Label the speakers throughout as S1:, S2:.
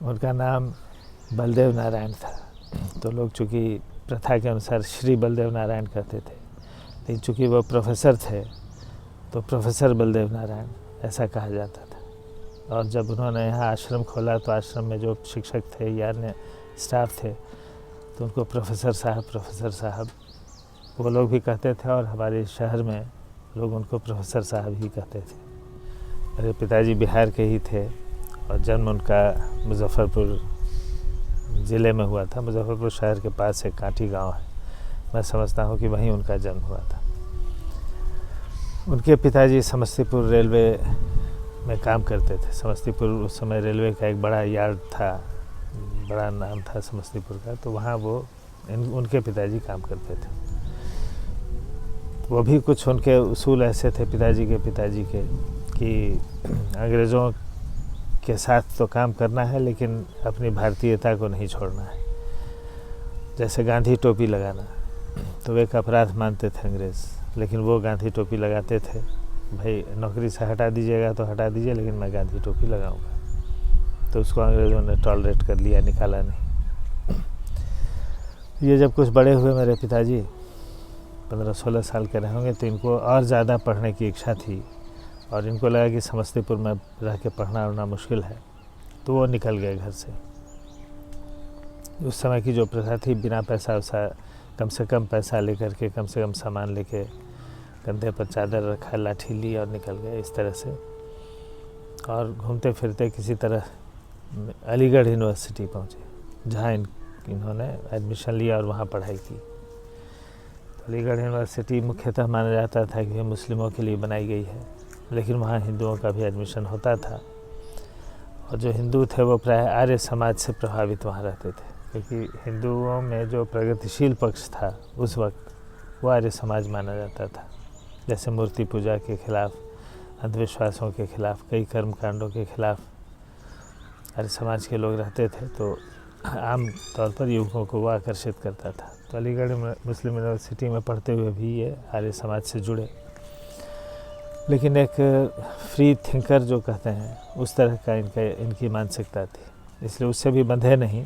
S1: उनका नाम बलदेव नारायण था। तो लोग चूँकि प्रथा के अनुसार श्री बलदेव नारायण कहते थे, लेकिन चूँकि वो प्रोफेसर थे तो प्रोफेसर बलदेव नारायण ऐसा कहा जाता था। और जब उन्होंने यहाँ आश्रम खोला तो आश्रम में जो शिक्षक थे या अन्य स्टाफ थे तो उनको प्रोफेसर साहब वो लोग भी कहते थे, और हमारे शहर में लोग उनको प्रोफेसर साहब ही कहते थे। मेरे पिताजी बिहार के ही थे और जन्म उनका मुजफ्फरपुर ज़िले में हुआ था। मुजफ्फरपुर शहर के पास एक कांटी गांव है, मैं समझता हूँ कि वहीं उनका जन्म हुआ था। उनके पिताजी समस्तीपुर रेलवे में काम करते थे। समस्तीपुर उस समय रेलवे का एक बड़ा यार्ड था, बड़ा नाम था समस्तीपुर का, तो वहाँ वो उनके पिताजी काम करते थे। वो भी कुछ उनके उसूल ऐसे थे पिताजी के कि अंग्रेज़ों के साथ तो काम करना है लेकिन अपनी भारतीयता को नहीं छोड़ना है। जैसे गांधी टोपी लगाना तो वे एक अपराध मानते थे अंग्रेज़, लेकिन वो गांधी टोपी लगाते थे। भाई नौकरी से हटा दीजिएगा तो हटा दीजिए, लेकिन मैं गांधी टोपी लगाऊंगा। तो उसको अंग्रेज़ों ने टॉलरेट कर लिया, निकाला नहीं। ये जब कुछ बड़े हुए मेरे पिताजी 15-16 साल के रहे होंगे तो इनको और ज़्यादा पढ़ने की इच्छा थी और इनको लगा कि समस्तीपुर में रह के पढ़ना उड़ना मुश्किल है, तो वो निकल गए घर से। उस समय की जो प्रथा थी, बिना पैसा वैसा कम से कम पैसा लेकर के, कम से कम सामान लेके कंधे पर चादर रखा, लाठी ली और निकल गए इस तरह से। और घूमते फिरते किसी तरह अलीगढ़ यूनिवर्सिटी पहुँचे, जहाँ इन्होंने एडमिशन लिया और वहाँ पढ़ाई की। अलीगढ़ यूनिवर्सिटी मुख्यतः माना जाता था कि मुस्लिमों के लिए बनाई गई है, लेकिन वहाँ हिंदुओं का भी एडमिशन होता था। और जो हिंदू थे वो प्राय आर्य समाज से प्रभावित वहाँ रहते थे, क्योंकि हिंदुओं में जो प्रगतिशील पक्ष था उस वक्त वो आर्य समाज माना जाता था। जैसे मूर्ति पूजा के खिलाफ, अंधविश्वासों के खिलाफ, कई कर्म कांडों के खिलाफ आर्य समाज के लोग रहते थे, तो आम तौर पर युवकों को वो आकर्षित करता था। तो अलीगढ़ मुस्लिम यूनिवर्सिटी में पढ़ते हुए भी ये आर्य समाज से जुड़े, लेकिन एक फ्री थिंकर जो कहते हैं उस तरह का इनकी मानसिकता थी, इसलिए उससे भी बंधे नहीं।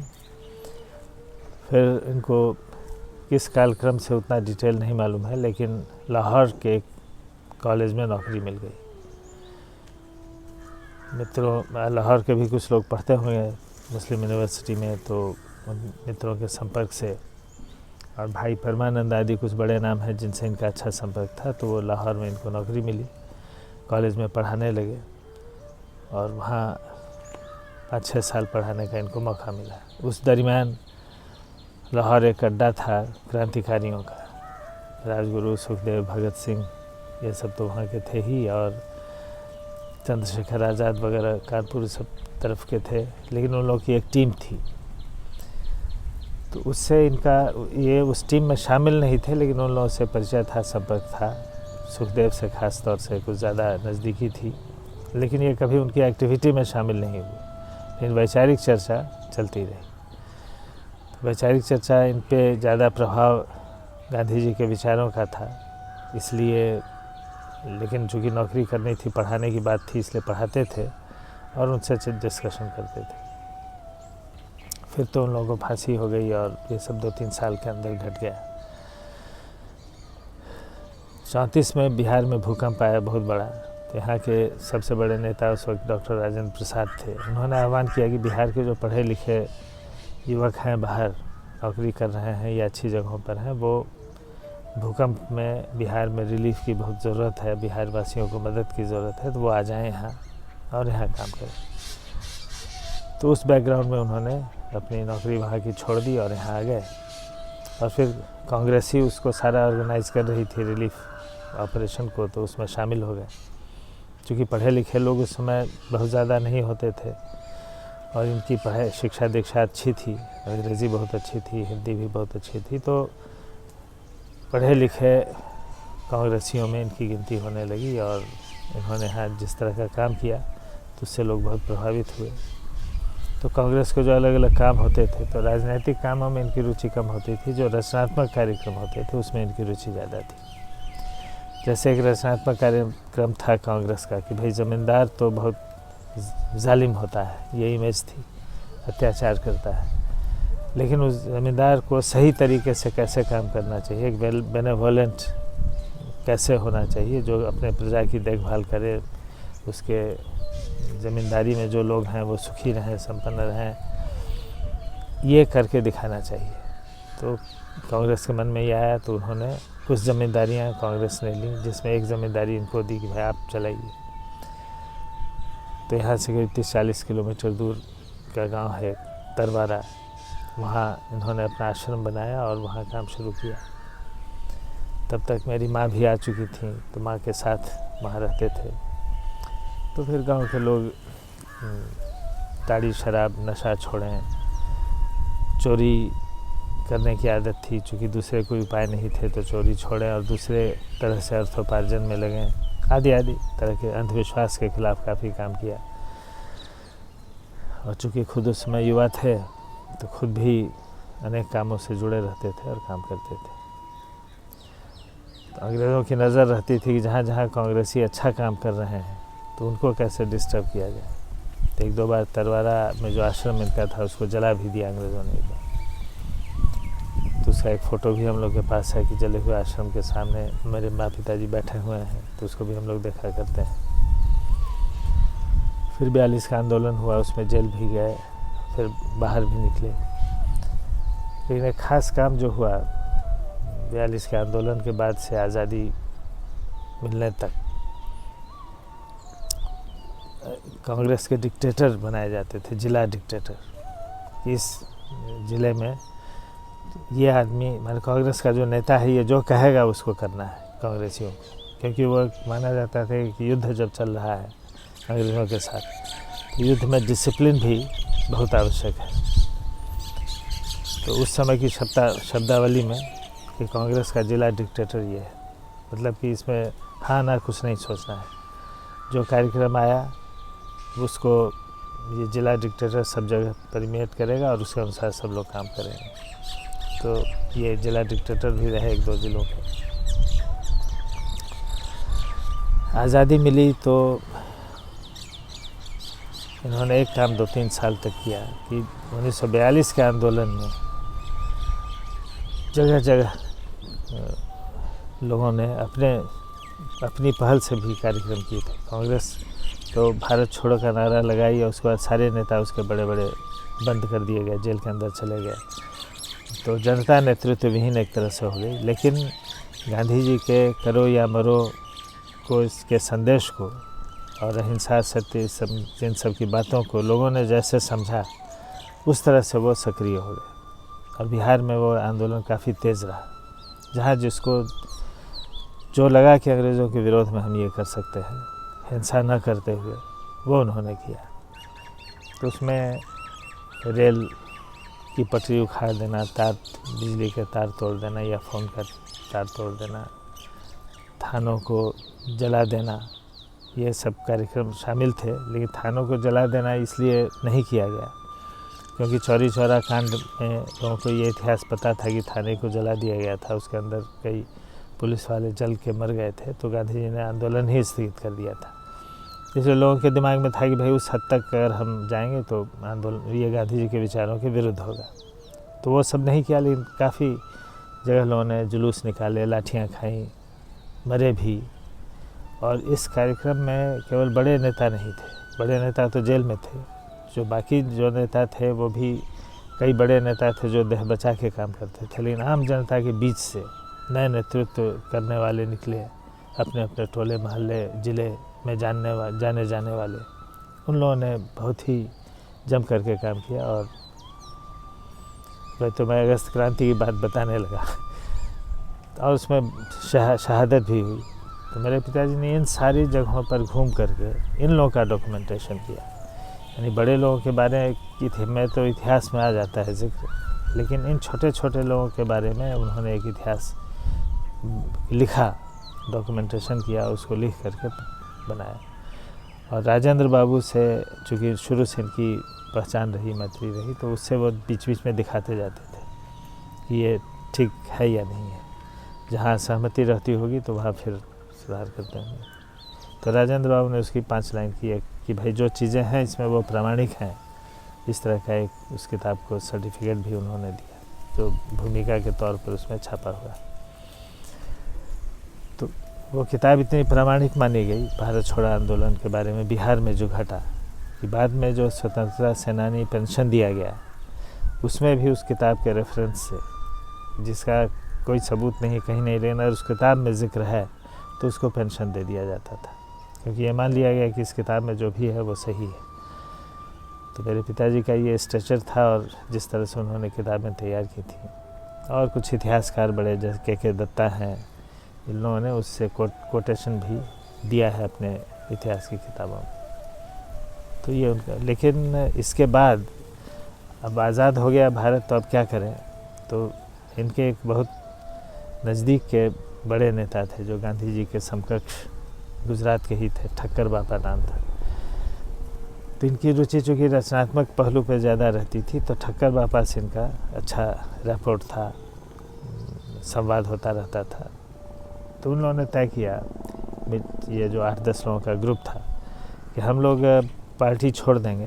S1: फिर इनको किस कालक्रम से उतना डिटेल नहीं मालूम है, लेकिन लाहौर के एक कॉलेज में नौकरी मिल गई। मित्रों, लाहौर के भी कुछ लोग पढ़ते हुए मुस्लिम यूनिवर्सिटी में, तो उन मित्रों के संपर्क से, और भाई परमानंद आदि कुछ बड़े नाम हैं जिनसे इनका अच्छा संपर्क था, तो वो लाहौर में इनको नौकरी मिली, कॉलेज में पढ़ाने लगे और वहाँ 5-6 साल पढ़ाने का इनको मौका मिला। उस दरमियान लाहौर एक अड्डा था क्रांतिकारियों का, राजगुरु, सुखदेव, भगत सिंह, ये सब तो वहाँ के थे ही, और चंद्रशेखर आज़ाद वगैरह कानपुर सब तरफ के थे, लेकिन उन लोगों की एक टीम थी। तो उससे इनका, ये उस टीम में शामिल नहीं थे, लेकिन उन लोगों से परिचय था, संपर्क था। सुखदेव से ख़ास तौर से कुछ ज़्यादा नज़दीकी थी, लेकिन ये कभी उनकी एक्टिविटी में शामिल नहीं हुए, लेकिन वैचारिक चर्चा चलती रही। वैचारिक चर्चा, इन पे ज़्यादा प्रभाव गांधी जी के विचारों का था, इसलिए, लेकिन चूँकि नौकरी करनी थी, पढ़ाने की बात थी, इसलिए पढ़ाते थे और उनसे डिस्कशन करते थे। फिर तो उन लोगों को फांसी हो गई और ये सब 2-3 साल के अंदर घट गया। 34 में बिहार में भूकंप आया बहुत बड़ा, तो यहाँ के सबसे बड़े नेता उस वक्त डॉक्टर राजेंद्र प्रसाद थे। उन्होंने आह्वान किया कि बिहार के जो पढ़े लिखे युवक हैं, बाहर नौकरी कर रहे हैं या अच्छी जगहों पर हैं, वो भूकंप में बिहार में रिलीफ की बहुत ज़रूरत है, बिहार वासियों को मदद की ज़रूरत है, तो वो आ जाएं यहाँ और यहाँ काम करें। तो उस बैकग्राउंड में उन्होंने अपनी नौकरी वहाँ की छोड़ दी और यहाँ आ गए। और फिर कांग्रेस ही उसको सारा ऑर्गेनाइज़ कर रही थी रिलीफ ऑपरेशन को, तो उसमें शामिल हो गए। क्योंकि पढ़े लिखे लोग उस समय बहुत ज़्यादा नहीं होते थे और इनकी पढ़ाई शिक्षा दीक्षा अच्छी थी, अंग्रेज़ी बहुत अच्छी थी, हिंदी भी बहुत अच्छी थी, तो पढ़े लिखे कांग्रेसियों में इनकी गिनती होने लगी। और इन्होंने यहाँ जिस तरह का काम किया तो उससे लोग बहुत प्रभावित हुए। तो कांग्रेस के जो अलग अलग काम होते थे, तो राजनीतिक कामों में इनकी रुचि कम होती थी, जो रचनात्मक कार्यक्रम होते थे उसमें इनकी रुचि ज़्यादा थी। जैसे एक रचनात्मक कार्यक्रम था कांग्रेस का कि भाई ज़मींदार तो बहुत जालिम होता है, ये इमेज थी। अत्याचार करता है, लेकिन उस ज़मींदार को सही तरीके से कैसे काम करना चाहिए, एक बेनेवोलेंट कैसे होना चाहिए, जो अपने प्रजा की देखभाल करे, उसके ज़मींदारी में जो लोग हैं वो सुखी रहें, संपन्न रहें, ये करके दिखाना चाहिए। तो कांग्रेस के मन में ये आया तो उन्होंने कुछ ज़मींदारियाँ कांग्रेस ने ली, जिसमें एक ज़मींदारी इनको दी कि भाई आप चलाइए। तो यहाँ से करीब 30-40 किलोमीटर दूर का गांव है तरवारा, वहाँ इन्होंने अपना आश्रम बनाया और वहाँ काम शुरू किया। तब तक मेरी माँ भी आ चुकी थी, तो माँ के साथ वहाँ रहते थे। तो फिर गांव के लोग ताड़ी शराब नशा छोड़ें, चोरी करने की आदत थी, चूँकि दूसरे कोई उपाय नहीं थे तो चोरी छोड़ें और दूसरे तरह से अर्थोपार्जन में लगें, आदि आदि तरह के अंधविश्वास के खिलाफ काफ़ी काम किया। और चूँकि खुद उस समय युवा थे तो खुद भी अनेक कामों से जुड़े रहते थे और काम करते थे। तो अंग्रेज़ों की नज़र रहती थी कि जहाँ जहाँ कांग्रेसी अच्छा काम कर रहे हैं तो उनको कैसे डिस्टर्ब किया जाए। तो 1-2 बार तरवारा में जो आश्रम इनका था उसको जला भी दिया अंग्रेज़ों ने एक बार। तो उसका एक फ़ोटो भी हम लोग के पास है कि जले हुए आश्रम के सामने मेरे माँ पिताजी बैठे हुए हैं, तो उसको भी हम लोग देखा करते हैं। फिर 42 का आंदोलन हुआ, उसमें जेल भी गए, फिर बाहर भी निकले। लेकिन एक ख़ास काम जो हुआ 42 के आंदोलन के बाद से आज़ादी मिलने तक, कांग्रेस के डिक्टेटर बनाए जाते थे, जिला डिक्टेटर। इस ज़िले में ये आदमी माने कांग्रेस का जो नेता है, ये जो कहेगा उसको करना है कांग्रेसियों को, क्योंकि वो माना जाता था कि युद्ध जब चल रहा है अंग्रेज़ों के साथ, तो युद्ध में डिसिप्लिन भी बहुत आवश्यक है। तो उस समय की शब्दावली में कि कांग्रेस का जिला डिक्टेटर ये है, मतलब कि इसमें हाँ ना कुछ नहीं सोचना है। जो कार्यक्रम आया उसको ये जिला डिक्टेटर सब जगह परमिट करेगा और उसके अनुसार सब लोग काम करेंगे। तो ये जिला डिक्टेटर भी रहे 1-2 ज़िलों के। आज़ादी मिली तो इन्होंने एक काम 2-3 साल तक किया कि 1942 के आंदोलन में जगह जगह लोगों ने अपनी पहल से भी कार्यक्रम किए थे। कांग्रेस तो भारत छोड़ो का नारा लगाई और उसके बाद सारे नेता उसके बड़े बड़े बंद कर दिए गए, जेल के अंदर चले गए। तो जनता नेतृत्व विहीन एक तरह से हो गई। लेकिन गांधी जी के करो या मरो को, इसके संदेश को और अहिंसा सत्य इन सब की बातों को लोगों ने जैसे समझा, उस तरह से वो सक्रिय हो गए। और बिहार में वो आंदोलन काफ़ी तेज़ रहा, जहाँ जिसको जो लगा कि अंग्रेज़ों के विरोध में हम ये कर सकते हैं हिंसा न करते हुए, वो उन्होंने किया। तो उसमें रेल की पटरी उखाड़ देना, बिजली के तार तोड़ देना या फ़ोन का तार तोड़ देना, थानों को जला देना, ये सब कार्यक्रम शामिल थे। लेकिन थानों को जला देना इसलिए नहीं किया गया क्योंकि चौरी चौरा कांड में लोगों को ये इतिहास पता था कि थाने को जला दिया गया था, उसके अंदर कई पुलिस वाले जल के मर गए थे। तो गांधी जी ने आंदोलन ही स्थगित कर दिया था। इसलिए लोगों के दिमाग में था कि भाई उस हद तक अगर हम जाएंगे तो आंदोलन ये गांधी जी के विचारों के विरुद्ध होगा। तो वो सब नहीं किया, लेकिन काफ़ी जगह लोगों ने जुलूस निकाले, लाठियाँ खाई, मरे भी। और इस कार्यक्रम में केवल बड़े नेता नहीं थे, बड़े नेता तो जेल में थे, जो बाकी जो नेता थे वो भी कई बड़े नेता थे जो देह बचा के काम करते थे। लेकिन आम जनता के बीच से नए नेतृत्व करने वाले निकले, अपने अपने टोले मोहल्ले ज़िले में जाने जाने वाले, उन लोगों ने बहुत ही जम करके काम किया। और तो मैं अगस्त क्रांति की बात बताने लगा और उसमें शहादत भी हुई। तो मेरे पिताजी ने इन सारी जगहों पर घूम करके इन लोगों का डॉक्यूमेंटेशन किया। यानी बड़े लोगों के बारे में तो इतिहास में आ जाता है जिक्र, लेकिन इन छोटे छोटे लोगों के बारे में उन्होंने एक इतिहास लिखा, डॉक्यूमेंटेशन किया, उसको लिख करके बनाया। और राजेंद्र बाबू से चूँकि शुरू से इनकी पहचान रही, मैत्री रही, तो उससे वो बीच बीच में दिखाते जाते थे कि ये ठीक है या नहीं है। जहाँ सहमति रहती होगी तो वहाँ फिर सुधार करते हैं। तो राजेंद्र बाबू ने उसकी 5 लाइन की है कि भाई जो चीज़ें हैं इसमें वो प्रामाणिक हैं, इस तरह का एक उस किताब को सर्टिफिकेट भी उन्होंने दिया, जो भूमिका के तौर पर उसमें छपा हुआ। तो वो किताब इतनी प्रामाणिक मानी गई भारत छोड़ो आंदोलन के बारे में, बिहार में जो घटा, कि बाद में जो स्वतंत्रता सेनानी पेंशन दिया गया, उसमें भी उस किताब के रेफरेंस से, जिसका कोई सबूत नहीं, कहीं नहीं लेना, उस किताब में जिक्र है तो उसको पेंशन दे दिया जाता था, क्योंकि ये मान लिया गया कि इस किताब में जो भी है वो सही है। तो मेरे पिताजी का ये स्ट्रक्चर था, और जिस तरह से उन्होंने किताबें तैयार की थी, और कुछ इतिहासकार बड़े जैसे के दत्ता हैं, इन लोगों ने उससे कोटेशन भी दिया है अपने इतिहास की किताबों में। तो ये उनका, लेकिन इसके बाद अब आज़ाद हो गया भारत, तो अब क्या करें। तो इनके एक बहुत नज़दीक के बड़े नेता थे जो गांधी जी के समकक्ष गुजरात के ही थे, ठक्कर बापा नाम था। तो इनकी रुचि चूँकि रचनात्मक पहलू पे ज़्यादा रहती थी, तो ठक्कर बापा से इनका अच्छा रैपोर्ट था, संवाद होता रहता था। तो उन लोगों ने तय किया, ये जो 8-10 लोगों का ग्रुप था, कि हम लोग पार्टी छोड़ देंगे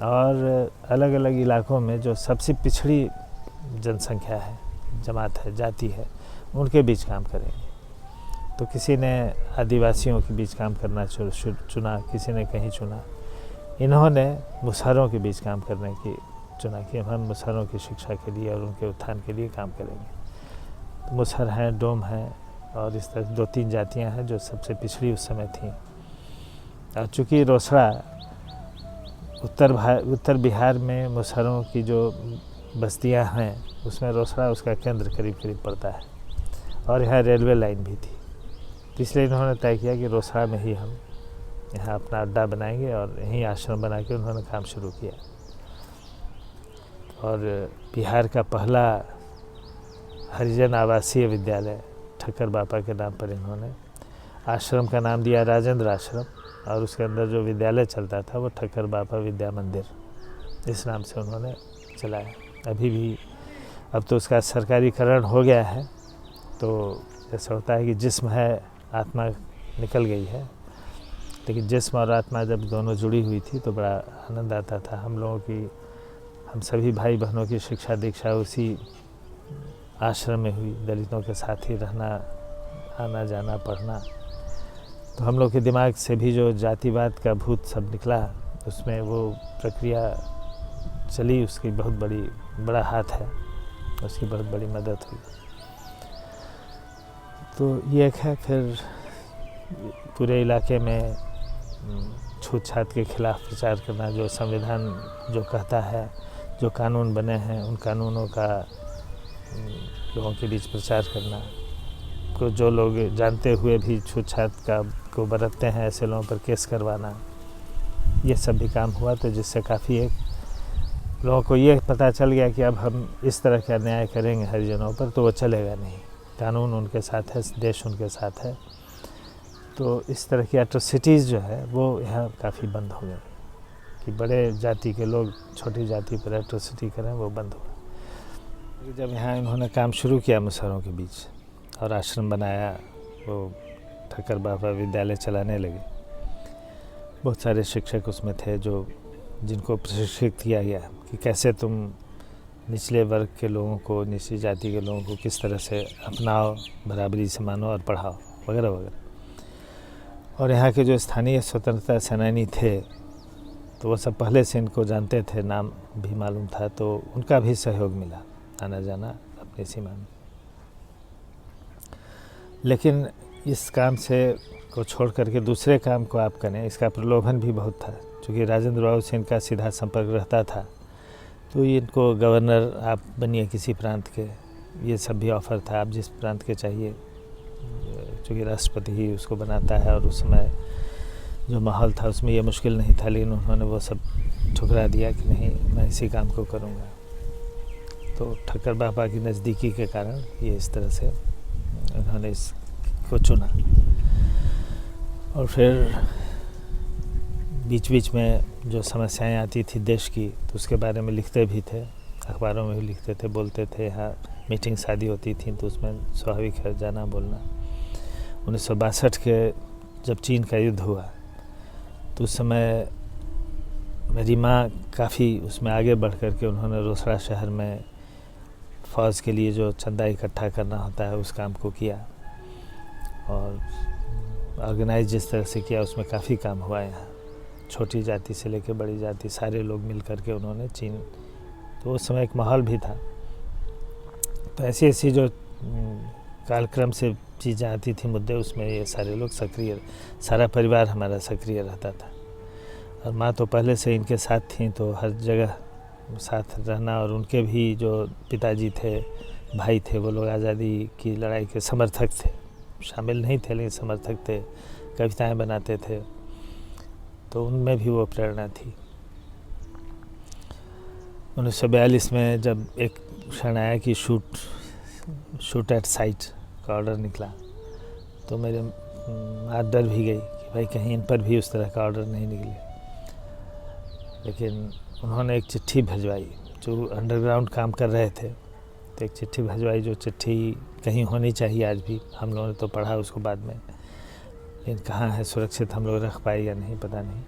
S1: और अलग अलग इलाकों में जो सबसे पिछड़ी जनसंख्या है, जमात है, जाति है, उनके बीच काम करेंगे। तो किसी ने आदिवासियों के बीच काम करना चुना, किसी ने कहीं चुना। इन्होंने मुसहरों के बीच काम करने की चुना कि हम मुसहरों की शिक्षा के लिए और उनके उत्थान के लिए काम करेंगे। तो मुसहर हैं, डोम हैं, और इस तरह 2-3 जातियां हैं जो सबसे पिछड़ी उस समय थीं। और चूँकि रोसड़ा उत्तर बिहार में मुसहरों की जो बस्तियां हैं, उसमें रोसड़ा उसका केंद्र करीब करीब पड़ता है, और यहाँ रेलवे लाइन भी थी। तो इसलिए इन्होंने तय किया कि रोसड़ा में ही हम यहाँ अपना अड्डा बनाएंगे, और यहीं आश्रम बना के उन्होंने काम शुरू किया। और बिहार का पहला हरिजन आवासीय विद्यालय ठक्कर बापा के नाम पर इन्होंने आश्रम का नाम दिया राजेंद्र आश्रम, और उसके अंदर जो विद्यालय चलता था वो ठक्कर बापा विद्या मंदिर, इस नाम से उन्होंने चलाया। अभी भी, अब तो उसका सरकारीकरण हो गया है। तो ऐसा होता है कि जिस्म है, आत्मा निकल गई है, लेकिन जिस्म और आत्मा जब दोनों जुड़ी हुई थी तो बड़ा आनंद आता था। हम लोगों की, हम सभी भाई बहनों की शिक्षा दीक्षा उसी आश्रम में हुई, दलितों के साथ ही रहना, आना जाना, पढ़ना। तो हम लोग के दिमाग से भी जो जातिवाद का भूत सब निकला, उसमें वो प्रक्रिया चली, उसकी बहुत बड़ा हाथ है, उसकी बहुत बड़ी मदद हुई। तो ये एक है। फिर पूरे इलाके में छूत छात के खिलाफ प्रचार करना, जो संविधान जो कहता है, जो कानून बने हैं, उन कानूनों का लोगों के बीच प्रचार करना। को जो लोग जानते हुए भी छूत छात को बरतते हैं, ऐसे लोगों पर केस करवाना, ये सब भी काम हुआ। तो जिससे काफ़ी एक लोगों को ये पता चल गया कि अब हम इस तरह का न्याय करेंगे हरिजनों पर तो वो चलेगा नहीं, कानून उनके साथ है, देश उनके साथ है। तो इस तरह की एट्रोसिटीज़ जो है वो यहाँ काफ़ी बंद हो गए, कि बड़े जाति के लोग छोटी जाति पर एट्रोसिटी करें, वो बंद हुआ। जब यहाँ इन्होंने काम शुरू किया मुसहरों के बीच और आश्रम बनाया, वो ठक्कर बापा विद्यालय चलाने लगे। बहुत सारे शिक्षक उसमें थे जो जिनको प्रशिक्षित किया गया कि कैसे तुम निचले वर्ग के लोगों को, निचली जाति के लोगों को किस तरह से अपनाओ, बराबरी से मानो और पढ़ाओ, वगैरह वगैरह। और यहाँ के जो स्थानीय स्वतंत्रता सेनानी थे तो वो सब पहले से इनको जानते थे, नाम भी मालूम था, तो उनका भी सहयोग मिला, आना जाना अपनी सीमा में। लेकिन इस काम से को छोड़ करके दूसरे काम को आप करें, इसका प्रलोभन भी बहुत था। चूँकि राजेंद्र बाबू से इनका सीधा संपर्क रहता था, तो इनको गवर्नर आप बनिए किसी प्रांत के, ये सब भी ऑफ़र था, आप जिस प्रांत के चाहिए। चूँकि राष्ट्रपति ही उसको बनाता है, और उस समय जो माहौल था उसमें ये मुश्किल नहीं था, लेकिन उन्होंने वो सब ठुकरा दिया कि नहीं, मैं इसी काम को करूँगा। तो ठक्कर बापा की नज़दीकी के कारण ये इस तरह से उन्होंने इसको चुना। और फिर बीच बीच में जो समस्याएं आती थी देश की, तो उसके बारे में लिखते भी थे, अखबारों में भी लिखते थे, बोलते थे। यहाँ मीटिंग शादी होती थी तो उसमें स्वाभाविक है जाना बोलना। 1962 के जब चीन का युद्ध हुआ तो उस समय मेरी माँ काफ़ी उसमें आगे बढ़ कर के उन्होंने रोसड़ा शहर में फ़ौज के लिए जो चंदा इकट्ठा करना होता है उस काम को किया और ऑर्गेनाइज जिस तरह से किया उसमें काफ़ी काम हुआ यहाँ। छोटी जाति से लेकर बड़ी जाति सारे लोग मिल कर के उन्होंने चीन, तो उस समय एक माहौल भी था। तो ऐसी ऐसी जो कालक्रम से चीज़ें आती थी मुद्दे, उसमें ये सारे लोग सक्रिय, सारा परिवार हमारा सक्रिय रहता था। और माँ तो पहले से इनके साथ थी, तो हर जगह साथ रहना। और उनके भी जो पिताजी थे, भाई थे, वो लोग आज़ादी की लड़ाई के समर्थक थे, शामिल नहीं थे लेकिन समर्थक थे, कविताएं बनाते थे, तो उनमें भी वो प्रेरणा थी। 1942 में जब एक क्षण आया कि शूट एट साइट का ऑर्डर निकला, तो मेरे माँ डर भी गई कि भाई कहीं इन पर भी उस तरह का ऑर्डर नहीं निकले। लेकिन उन्होंने एक चिट्ठी भिजवाई, जो अंडरग्राउंड काम कर रहे थे, तो एक चिट्ठी भिजवाई, जो चिट्ठी कहीं होनी चाहिए आज भी। हम लोगों ने तो पढ़ा उसको बाद में, लेकिन कहाँ है, सुरक्षित हम लोग रख पाए या नहीं पता नहीं।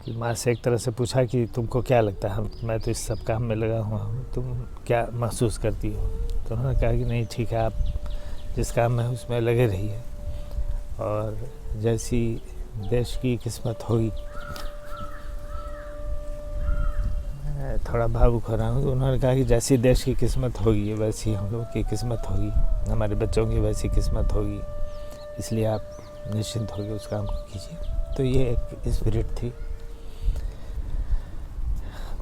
S1: कि माँ से एक तरह से पूछा कि तुमको क्या लगता है, मैं तो इस सब काम में लगा हुआ हूँ, तुम क्या महसूस करती हो? तो उन्होंने कहा कि नहीं ठीक है, आप जिस काम में उसमें लगे रहिए, और जैसी देश की किस्मत होगी। थोड़ा भावुक हो रहा हूँ। तो उन्होंने कहा कि जैसी देश की किस्मत होगी वैसी हम लोग की किस्मत होगी, हमारे बच्चों की वैसी किस्मत होगी, इसलिए आप निश्चिंत होकर उस काम को कीजिए। तो ये एक स्पिरिट थी।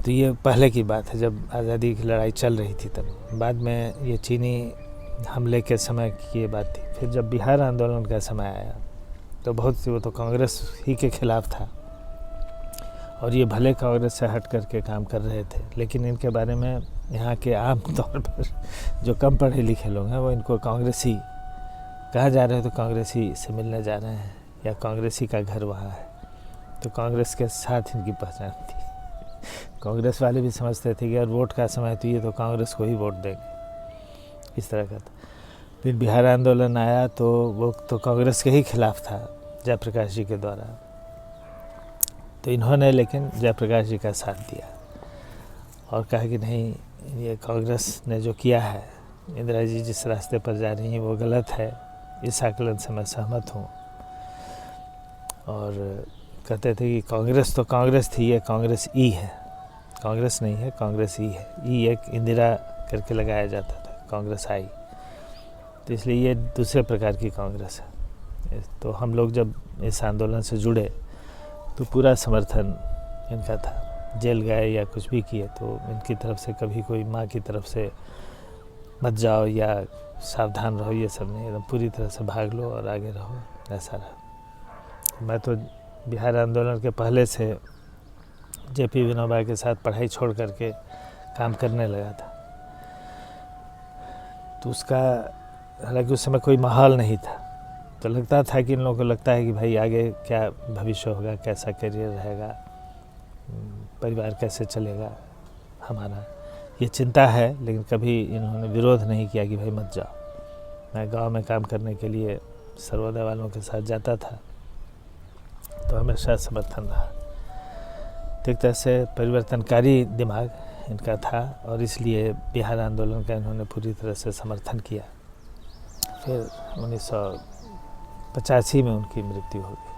S1: तो ये पहले की बात है जब आज़ादी की लड़ाई चल रही थी तब। बाद में ये चीनी हमले के समय की ये बात थी। फिर जब बिहार आंदोलन का समय आया तो बहुत सी, वो तो कांग्रेस ही के खिलाफ था और ये भले कांग्रेस से हट करके काम कर रहे थे, लेकिन इनके बारे में यहाँ के आम तौर पर जो कम पढ़े लिखे लोग हैं वो इनको कांग्रेसी कहा जा रहे हैं, तो कांग्रेसी से मिलने जा रहे हैं या कांग्रेसी का घर वहाँ है। तो कांग्रेस के साथ इनकी पहचान थी। कांग्रेस वाले भी समझते थे कि यार वोट का समय तो ये तो कांग्रेस को ही वोट देंगे, इस तरह का था। फिर बिहार आंदोलन आया तो वो तो कांग्रेस के ही खिलाफ था जयप्रकाश जी के द्वारा, तो इन्होंने लेकिन जयप्रकाश जी का साथ दिया और कहा कि नहीं, ये कांग्रेस ने जो किया है, इंदिरा जी जिस रास्ते पर जा रही हैं वो गलत है, इस आकलन से मैं सहमत हूँ। और कहते थे कि कांग्रेस तो कांग्रेस थी, ये कांग्रेस ई है, कांग्रेस नहीं है, कांग्रेस ई है। ई एक इंदिरा करके लगाया जाता था, कांग्रेस आई, तो इसलिए ये दूसरे प्रकार की कांग्रेस है। तो हम लोग जब इस आंदोलन से जुड़े तो पूरा समर्थन इनका था। जेल गए या कुछ भी किए तो इनकी तरफ से कभी कोई माँ की तरफ से मत जाओ या सावधान रहो, ये सब नहीं, एकदम पूरी तरह से भाग लो और आगे रहो, ऐसा रहा। मैं तो बिहार आंदोलन के पहले से जेपी विनोबा के साथ पढ़ाई छोड़ करके काम करने लगा था। तो उसका, हालांकि उस समय कोई माहौल नहीं था, तो लगता था कि इन लोगों को लगता है कि भाई आगे क्या भविष्य होगा, कैसा करियर रहेगा, परिवार कैसे चलेगा हमारा, ये चिंता है। लेकिन कभी इन्होंने विरोध नहीं किया कि भाई मत जाओ। मैं गांव में काम करने के लिए सर्वोदय वालों के साथ जाता था, तो हमेशा समर्थन रहा। तो एक तरह से परिवर्तनकारी दिमाग इनका था और इसलिए बिहार आंदोलन का इन्होंने पूरी तरह से समर्थन किया। फिर 1985 में उनकी मृत्यु हो गई।